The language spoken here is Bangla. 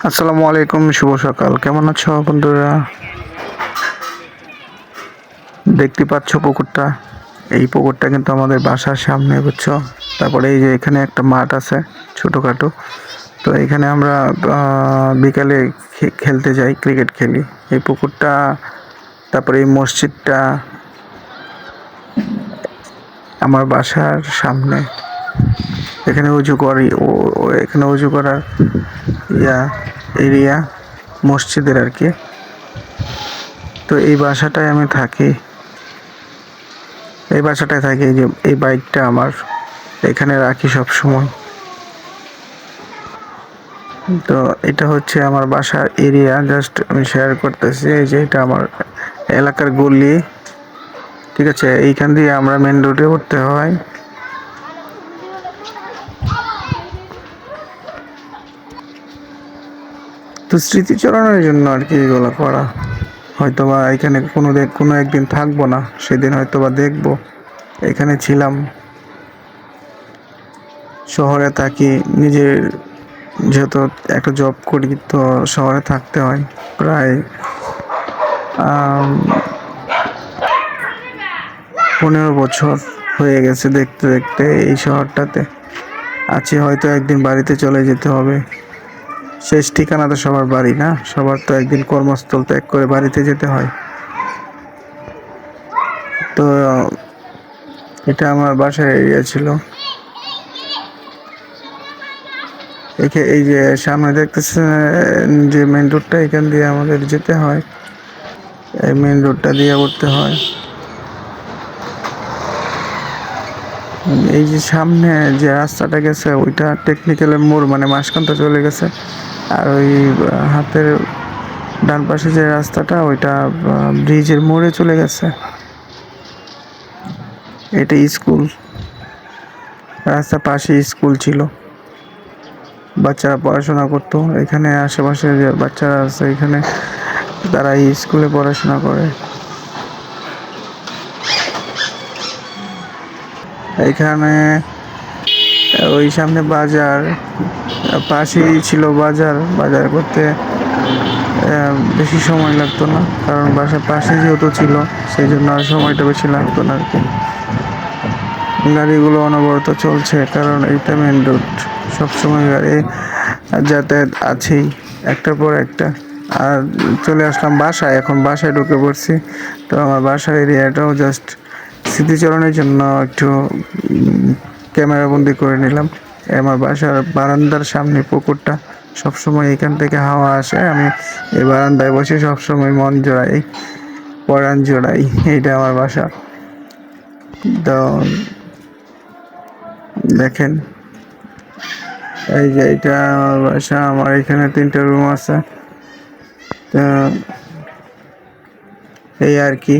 আসসালামু আলাইকুম, শুভ সকাল। কেমন আছো বন্ধুরা? দেখতে পাচ্ছ পুকুরটা? এই পুকুরটা কিন্তু আমাদের বাসার সামনে, বুঝছো? তারপরে এই যে এখানে একটা মাঠ আছে ছোটখাটো। তো এখানে আমরা বিকালে খেলতে যাই, ক্রিকেট খেলি। এই পুকুরটা, তারপরে এই মসজিদটা আমার বাসার সামনে। এখানে উজু করি, এখানে উজু করার ইয়া এরিয়া মসজিদের আর কি। তো এই বাসাটায় আমি থাকি, এই বাসাটায় থাকি। এই যে এই বাইকটা আমার এখানে রাখি সব সময়। তো এটা হচ্ছে আমার বাসার এরিয়া, জাস্ট আমি শেয়ার করতেছি। এই যে এটা আমার এলাকার গলি, ঠিক আছে? এইখান দিয়ে আমরা মেন রোডে উঠতে হয়। তো স্মৃতিচারণের জন্য আর কি এগুলো করা। হয়তোবা এখানে কোনো একদিন থাকবো না, সেদিন হয়তোবা দেখবো। এখানে ছিলাম, শহরে থাকি, নিজের যেহেতু একটা জব করি, তো শহরে থাকতে হয়। প্রায় 15 বছর হয়ে গেছে দেখতে দেখতে এই শহরটাতে আছি। হয়তো একদিন বাড়িতে চলে যেতে হবে। শেষ ঠিকানা তো সবার বাড়ি না, সবার তো একদিন কর্মস্থল ত্যাগ করে বাড়িতে যেতে হয়। তো এটা আমার বাসার এরিয়া ছিল। এই যে সামনে দেখতেছেন যে মেন রোডটা, এখান দিয়ে আমাদের যেতে হয়। এই মেন রোডটা দিয়ে উঠতে হয়। এই যে সামনে যে রাস্তাটা গেছে ওইটা টেকনিক্যালের মোড়, মানে মাঝখানটা চলে গেছে। আর ওই হাতের ডান পাশে যে রাস্তাটা, ওইটা ব্রিজের মোড়ে চলে গেছে। এটা স্কুল, রাস্তার পাশে স্কুল ছিল, বাচ্চারা পড়াশোনা করতো। এখানে আশেপাশে যে বাচ্চারা আছে এখানে, তারা এই স্কুলে পড়াশোনা করে। এখানে ওই সামনে বাজার, পাশেই ছিল বাজার। বাজার করতে বেশি সময় লাগতো না, কারণ বাসার পাশে যেহেতু ছিল, সেই জন্য আর সময়টা বেশি লাগতো না আর কি। গাড়িগুলো অনবরত চলছে, কারণ এইটা মেন রোড, সবসময় গাড়ি যাতায়াত আছেই, একটার পর একটা। আর চলে আসলাম বাসায়, এখন বাসায় ঢুকে পড়ছি। তো আমার বাসার এরিয়াটাও জাস্ট স্মৃতিচারণের জন্য একটু ক্যামেরা বন্দি করে নিলাম। আমার বাসার বারান্দার সামনে পুকুরটা, সবসময় এখান থেকে হাওয়া আসে। আমি এই বারান্দায় বসে সবসময় মন জোড়াই, পরাণ জোড়াই। এইটা আমার বাসা। তো দেখেন, এই যে এটা আমার বাসা। আমার এখানে 3টা রুম আছে। তো এই আর কি।